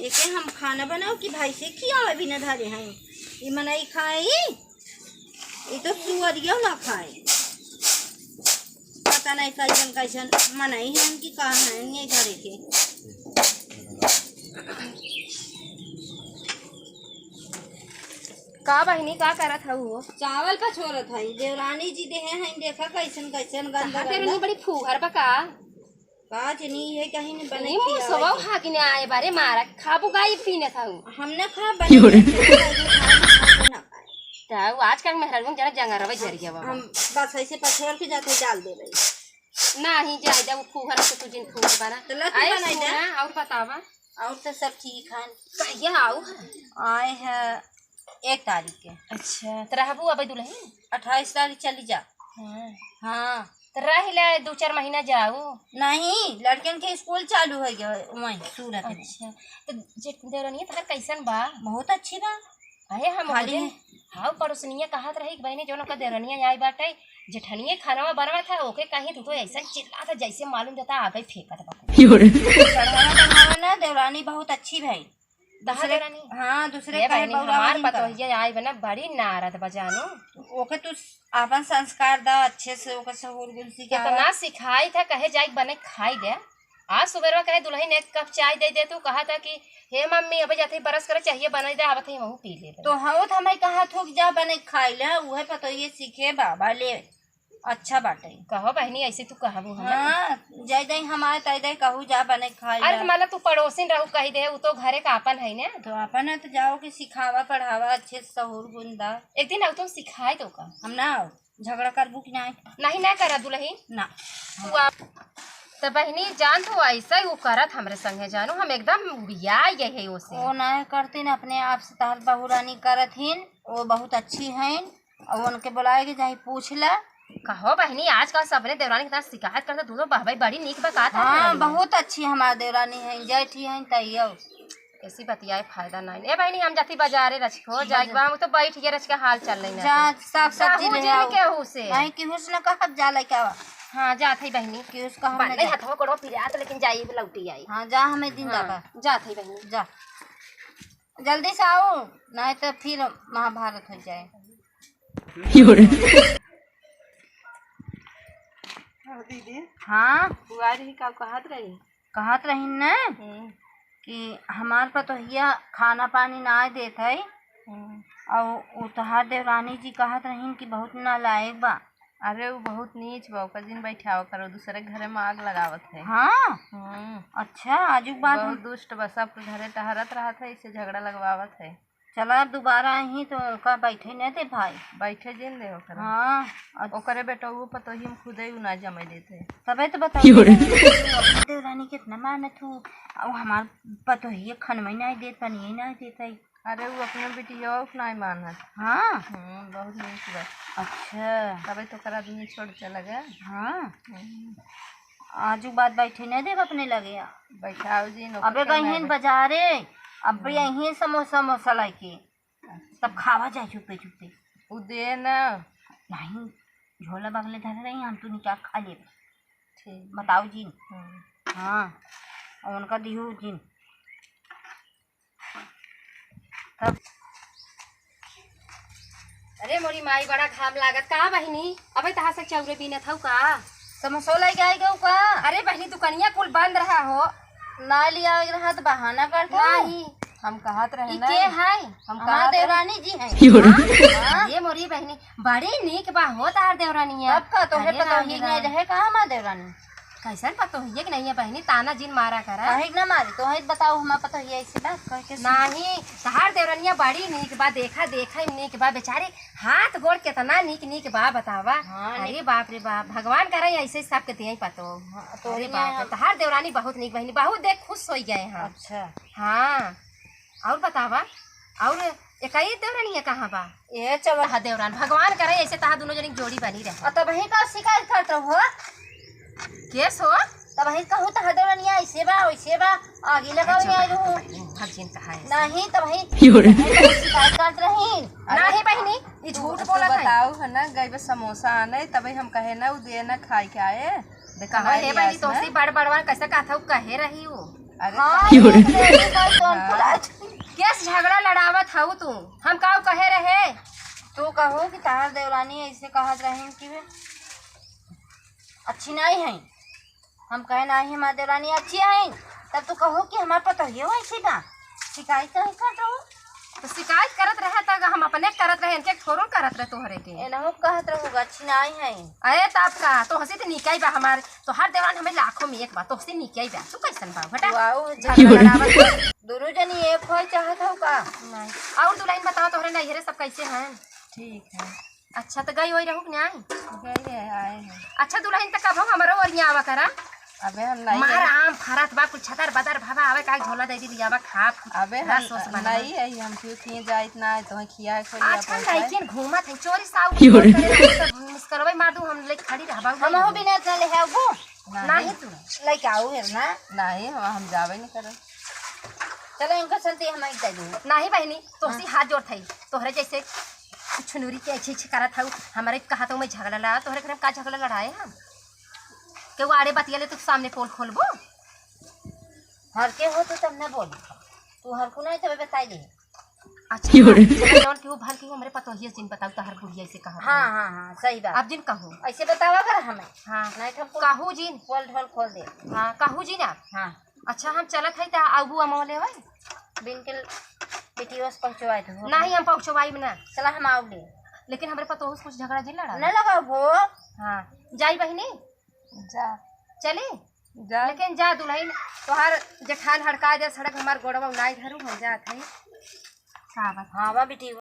एके हम खाना बनाओ कि भाई से खियावे भी न धरे हैं। ये मनाई खाए ये तो सुअरिया ना खाए। पता नहीं कैसन कैसन मनाई है कि कहाँ है ये घरे के। का बहिनी का करत है वो? चावल का छोरत है। देवरानी जी देहे हैं देखा कैसन कैसन गंदा तेरे बड़ी फूहर बका काज नहीं है कहीं नहीं बने नहीं मुंह सवा खा के आए बारे मारा खाबू गाई पीने था हमने खा बने तो आजकल मेहरारू जरा जंगा रवे जर गया हम बस ऐसे पछोड़ के जाते डाल दे रही नहीं जाए जा वो फूहर से तू जिन फूहर बना आए ना और बतावा और तो सब ठीक है। कहिया आओ आए है 1 तारीख के। अच्छा तो रहबू अब दुल्हन 28 तारीख चली जा। हाँ तो रह ले 2-4 महीना जाओ। नहीं लड़कियन के स्कूल चालू है वहीं सूरत में। अच्छा तो जेठ देवरानी तार कैसन बा? बहुत अच्छी बा। अरे हम हाँ पड़ोसनिया कहत रही बहने जो का देवरानिया आई बाटे जेठनिए खाना बनवा था ओके कहीं तू तो ऐसा चिल्ला था जैसे मालूम देता आ गई फेंकत ना। देवरानी बहुत अच्छी भाई देवरानी। हाँ दूसरे हमार पतोहिया आई बना बड़ी नारद बजानो ओके तू अपन संस्कार दा अच्छे से ओके सहूर गुल सिखा तो ना सिखाई था कहे जाई बने खाई दे। आज सुबह कहे दुल्हन 1 कप चाय दे दे तू कहा था कि हे मम्मी अब जाते बरस करे चाहिए बना दे आवत है पी ले तो हाँ तो हमें कहा थोक जा बने खाई ले उहे पतोहिए सीखे बाबा ले अच्छा बाटे कहो बहनी ऐसे तू कहबू हम हाँ जय दई हमारे तय दई कहू जा बने खाई। अरे माला तू पड़ोसिन रहू कही दे वो तो घरे का अपन है ना तो अपन है तो जाओ कि सिखावा पढ़ावा अच्छे से सहूर गुंदा। एक दिन तुम सिखाए दो का हम ना झगड़ा करबू कि नहीं ना करा दुल्हन ना तो बहनी जान तो ऐसा ही वो करत हमरे संगे जानू हम एकदम बिया यही उसे वो ना करती न अपने आप से तहर बहुरानी करत हिन वो बहुत अच्छी हैं और उनके बुलाएगी जाए पूछ ला। कहो बहनी आजकल सबने देवरानी के साथ शिकायत करते तू तो भाई बड़ी नीक बका था। हाँ बहुत अच्छी हमारी देवरानी है जैठी है तैयो ऐसी बतियाए फायदा नहीं। ए बहनी हम जाती बाजारे रच हो जाए हम तो बैठ के रच के हाल चल रही जा साफ सब्जी ले आओ के हो से नहीं कि हुस्न कहब जा ले क्या। हाँ जात है बहनी कि उसका हम नहीं हथवा कोड़ो फिरा तो लेकिन जाई लौटी आई। हाँ जा हमें दिन जाबा जात है बहनी जा जल्दी से आओ नहीं तो फिर महाभारत हो जाए। दीदी हाँ बुआरी ही का कहत रही न कि हमार पतोहिया खाना पानी ना देत है और उतहार देवरानी जी कहत रही कि बहुत नालायक बा। अरे वो बहुत नीच बा ओकर दिन बैठाव करो दूसरे घरे में आग लगावत है। हाँ अच्छा आजू बात बहुत दुष्ट बा सब घरे टहरत रहत है इसे झगड़ा लगवावत है। चला दोबारा ही तो उनका बैठे न दे भाई बैठे जिन दे ओकरा। हाँ ओकरे बेटा वो पतोही में खुदे ना जमे देते तबे तो बताओ देवरानी कितना मानत हूँ और हमार पतोही खनमई नहीं देत पानी नहीं देते। अरे वो अपने बेटिया नहीं मानत। हाँ बहुत नीक बा। अच्छा तबे तो कर आदमी छोड़ चला गया। हाँ आजू बात बैठे नहीं देव अपने लगे बैठाओ जी अबे बहन बाजारे अब यही समोसा मोसा लाके तब खावा जाए चुपे चुपे उ दे ना नहीं झोला बगले धर रही हम तू निकाल खा ले ठीक बताओ जी। हाँ और उनका दिहू जी तब अरे मोरी माई बड़ा घाम लागत का बहनी अबे तहा से चौरे बिना था का समोसा लेके आई गऊ का। अरे बहनी दुकानिया कुल बंद रहा हो ना लिया रहा तो बहाना करता नहीं हम कहत रहे ना के है हम हमार देवरानी जी हैं। ये मोरी बहनी बड़ी नीक बा हो तार देवरानी अब का तो है पता ही नहीं रहे का हमार देवरानी कैसन पतो है कि नहीं है बहनी ताना जिन मारा करा कहे ना मारे तो है बताओ हमार पता ही ऐसे बात कह के नहीं तहार देवरानिया बड़ी नीक बा देखा नीक बा बेचारे हाथ गोड़ कितना नीक नीक बा बतावा। अरे बाप रे बाप भगवान करे ऐसे सब के दिया पतो तो अरे बाप तहार देवरानी बहुत नीक बहनी बहुत देख खुश हो गए हैं। अच्छा हाँ और बतावा और एक ही देवरानी है कहाँ बा ये चल देवरान भगवान करे ऐसे तहा दोनों जनी जोड़ी बनी रहे तब वही का शिकायत करते हो केस हो तब वही कहूँ तो देवरानी ऐसे बा वैसे बा आगे लगाओ भगजीन कहा है नहीं तब वही शिकायत करते रही नहीं बहनी ये झूठ बोला बताओ है ना गई समोसा आने तभी हम कहे ना दे ना खाई के आए देखा है बहनी तो सी बड़ बड़वा कैसे कहा था कहे रही वो अरे हाँ, एक देवरी का जौनपुर आज केस झगड़ा लड़ावत हऊ तू, हम काऊ कहे रहे। तू कहो कि तार देवरानी ऐसे कहत रही कि वे अच्छी नहीं है, हम कहे नहीं हमार देवरानी अच्छी है, तब तू कहो कि हमारे पता ही हो ऐसी बा शिकायत नहीं कर रहो। तो शिकायत करत रहे तक हम अपने करत रहे, इनके थोड़ो करत रहे तोहरे के। एनहु कहत रहूगा अच्छी नहीं है। अरे तब का तो हंसी तो निकाई बा हमारे, तो हर देवरान हमें लाखों में एक बा, तो हंसी निकाई बा। तू कैसन बा बेटा? वाओ झगड़ा लड़ावत दोनों जनी एक हो चाहत हो का? नहीं। और दुल्हन बताओ तोहरे नैहरे सब कैसे हैं? ठीक है, अच्छा तो गई वही रहू कि नहीं? गए हैं, आए हैं। अच्छा दुल्हन तक कब हमारो और यहाँ आवा करा। अबे हम नहीं मार आम फरत बा कुछ छतर बदर भावा आवे का झोला दे दी लियावा खा। अबे हम नहीं है, हम क्यों किए जाए इतना है तो खिया खोलिया आजकल लड़कियन घूमत है चोरी साउ करे मुस्करवे मार दूं हम ले खड़ी रहबा। हम हो बिना चले है वो नहीं तू लइका आऊ है ना? नहीं हम जावे नहीं करे। चलो इनका चलते हम एक दे नहीं बहनी तोहसी हाथ जोड़ थई तोहरे जैसे छुनूरी के अच्छे अच्छे करत हूँ हमारे कहा तो मैं झगड़ा लड़ा तोहरे घर में का झगड़ा लड़ाए हम के वो आड़े बतिया ले तो सामने पोल खोलबो। हर के हो तो तब न बोल, तू हर को नहीं तब बताई दे। अच्छा जौन के वो भर के हमरे पतो ही जिन बताऊ तो हर बुढ़िया से कहा। हाँ हाँ हाँ सही बात। अब जिन कहो ऐसे बतावा कर हमें। हाँ नहीं तो कहू जिन पोल ढोल खोल दे। हाँ कहू जिन आप। हाँ अच्छा हम चलत है ता आबू अमोले भाई बिन के बेटियों से पहुँचवाए थे। नहीं हम पहुँचवाई में ना चला हम आओ ले, लेकिन हमारे पतो कुछ झगड़ा जिन लड़ा न लगाओ वो। हाँ जाई बहनी जा चले जा लेकिन जा दुल्हन तोहार जेठान हड़का दे सड़क हमार गोड़वा नाई धरू हम जात है। हाँ बा बेटी।